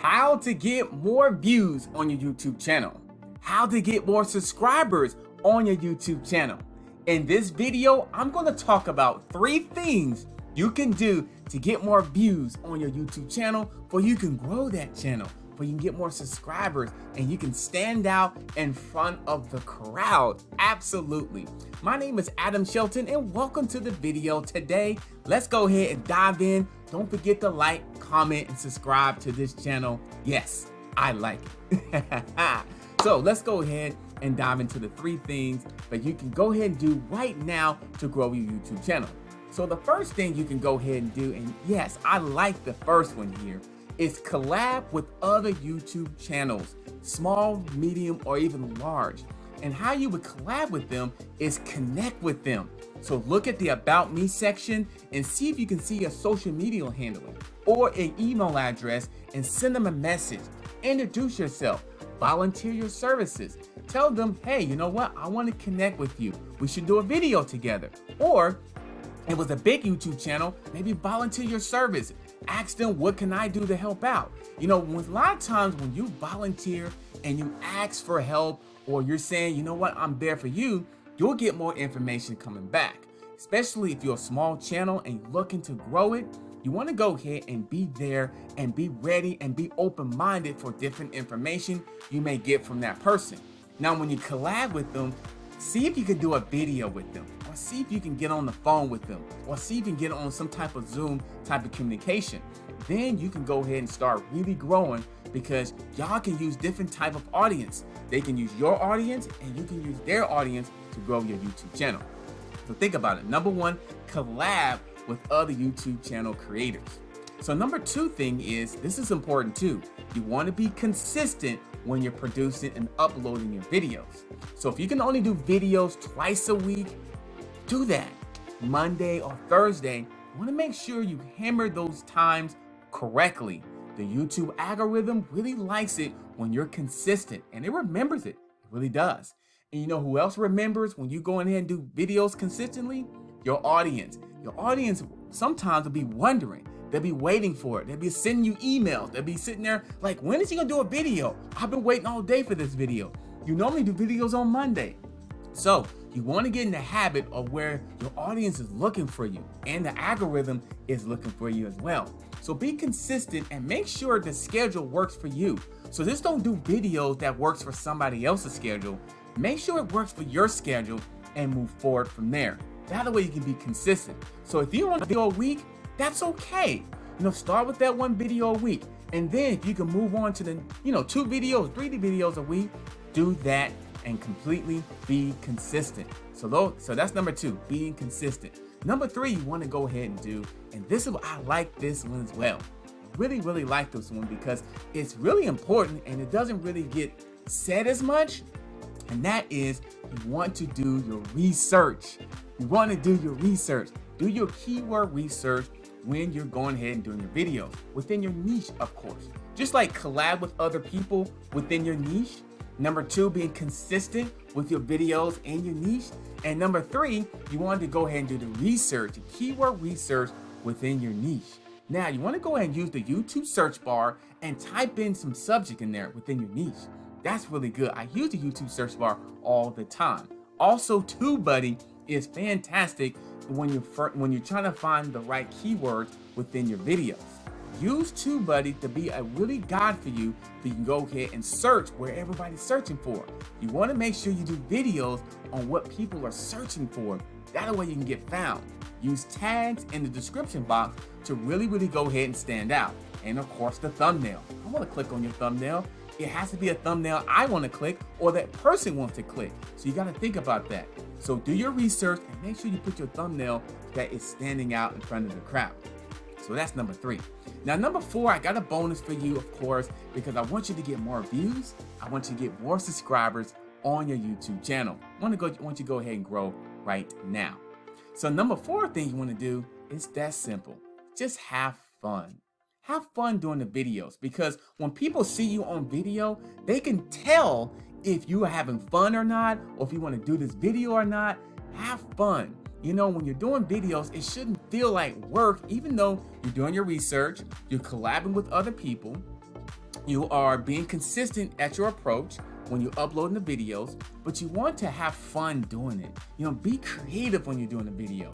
how to get more views on your YouTube channel, how to get more subscribers on your YouTube channel. In this video, I'm going to talk about 3 things you can do to get more views on your YouTube channel, for you can grow that channel, for you can get more subscribers, and you can stand out in front of the crowd. Absolutely. My name is Shelton, and welcome to the video. Today, let's go ahead and dive in. Don't forget to like, comment, and subscribe to this channel. Yes, I like it. So let's go ahead and dive into the 3 things that you can go ahead and do right now to grow your YouTube channel. So the first thing you can go ahead and do, and yes, I like the first one here, is collab with other YouTube channels, small, medium, or even large. And how you would collab with them is connect with them. So look at the About Me section and see if you can see a social media handle or an email address and send them a message. Introduce yourself, volunteer your services. Tell them, hey, you know what? I want to connect with you. We should do a video together. Or it was a big YouTube channel, maybe volunteer your service. Ask them, what can I do to help out? You know, a lot of times when you volunteer and you ask for help, or you're saying, you know what, I'm there for you, you'll get more information coming back. Especially if you're a small channel and you're looking to grow it, you want to go ahead and be there and be ready and be open-minded for different information you may get from that person. Now, when you collab with them, see if you can do a video with them, or see if you can get on the phone with them, or see if you can get on some type of Zoom type of communication. Then you can go ahead and start really growing, because y'all can use different type of audience. They can use your audience and you can use their audience to grow your YouTube channel. So think about it. Number 1, collab with other YouTube channel creators. So number 2 thing is, this is important too. You want to be consistent when you're producing and uploading your videos. So if you can only do videos twice a week, do that. Monday or Thursday, you want to make sure you hammer those times correctly. The YouTube algorithm really likes it when you're consistent, and it remembers it. It really does. And you know who else remembers when you go in here and do videos consistently? Your audience. Your audience sometimes will be wondering. They'll be waiting for it. They'll be sending you emails. They'll be sitting there like, when is he gonna do a video? I've been waiting all day for this video. You normally do videos on Monday. So you want to get in the habit of where your audience is looking for you, and the algorithm is looking for you as well. So be consistent and make sure the schedule works for you. So just don't do videos that works for somebody else's schedule. Make sure it works for your schedule and move forward from there. That way you can be consistent. So if you want a video a week, that's okay. You know, start with that 1 video a week. And then if you can move on to the, 2 videos, 3 videos a week, do that and completely be consistent. So that's number 2, being consistent. Number 3, you want to go ahead and do, and this is, I like this one as well. I really, really like this one because it's really important and it doesn't really get said as much. And that is, you want to do your research. You want to do your research. Do your keyword research when you're going ahead and doing your videos within your niche, of course. Just like collab with other people within your niche. Number 2, being consistent with your videos and your niche. And number 3, you want to go ahead and do the research, the keyword research within your niche. Now, you want to go ahead and use the YouTube search bar and type in some subject in there within your niche. That's really good. I use the YouTube search bar all the time. Also, TubeBuddy is fantastic when you're trying to find the right keywords within your videos. Use TubeBuddy to be a really guide for you, so you can go ahead and search where everybody's searching for. You want to make sure you do videos on what people are searching for. That way you can get found. Use tags in the description box to really, really go ahead and stand out. And of course, the thumbnail. I want to click on your thumbnail. It has to be a thumbnail I want to click or that person wants to click. So you got to think about that. So do your research and make sure you put your thumbnail that is standing out in front of the crowd. So that's number 3. Now, number 4, I got a bonus for you, of course, because I want you to get more views. I want you to get more subscribers on your YouTube channel. I want you to go ahead and grow right now. So number 4 thing you want to do is that simple. Just have fun. Have fun doing the videos, because when people see you on video, they can tell if you are having fun or not, or if you want to do this video or not. Have fun. You know, when you're doing videos, it shouldn't feel like work, even though you're doing your research, you're collabing with other people, You are being consistent at your approach when you're uploading the videos, but you want to have fun doing it. Be creative when you're doing the video.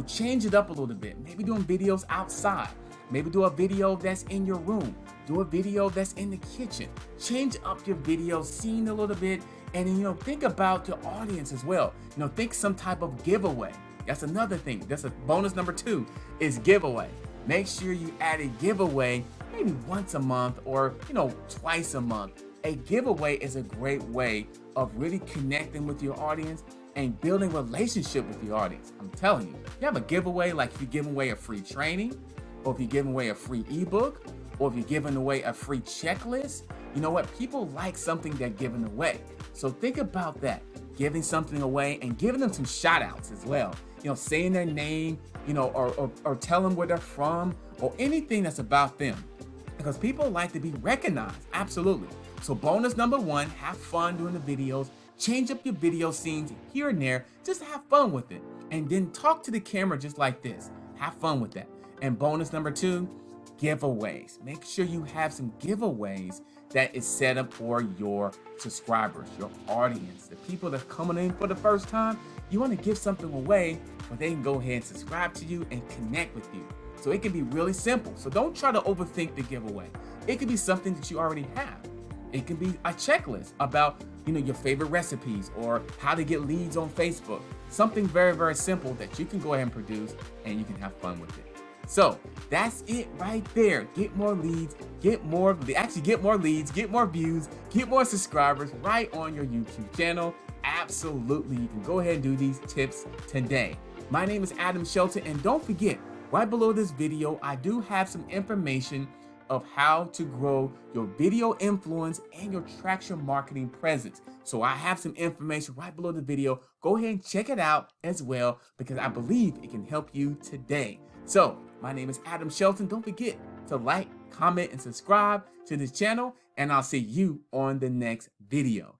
Change it up a little bit. Maybe doing videos outside. Maybe do a video that's in your room. Do a video that's in the kitchen. Change up your video scene a little bit, and then, think about your audience as well. Think some type of giveaway. That's another thing. That's a bonus number 2 is giveaway. Make sure you add a giveaway maybe once a month or, twice a month. A giveaway is a great way of really connecting with your audience and building a relationship with the audience. I'm telling you, you have a giveaway, like if you're giving away a free training, or if you're giving away a free ebook, or if you're giving away a free checklist, you know what? People like something they're giving away. So think about that, giving something away and giving them some shout outs as well. Saying their name, or tell them where they're from, or anything that's about them. Because people like to be recognized, absolutely. So bonus number 1, have fun doing the videos. Change up your video scenes here and there. Just have fun with it. And then talk to the camera just like this. Have fun with that. And bonus number 2, giveaways. Make sure you have some giveaways that is set up for your subscribers, your audience, the people that are coming in for the first time. You want to give something away where they can go ahead and subscribe to you and connect with you. So it can be really simple. So don't try to overthink the giveaway. It could be something that you already have. It can be a checklist about, your favorite recipes or how to get leads on Facebook. Something very, very simple that you can go ahead and produce and you can have fun with it. So that's it right there. Get more leads, get more leads, get more views, get more subscribers right on your YouTube channel. Absolutely, you can go ahead and do these tips today. My name is Adam Shelton, and don't forget, right below this video, I do have some information of how to grow your video influence and your traction marketing presence. So I have some information right below the video. Go ahead and check it out as well, because I believe it can help you today. So my name is Adam Shelton. Don't forget to like, comment, and subscribe to this channel, and I'll see you on the next video.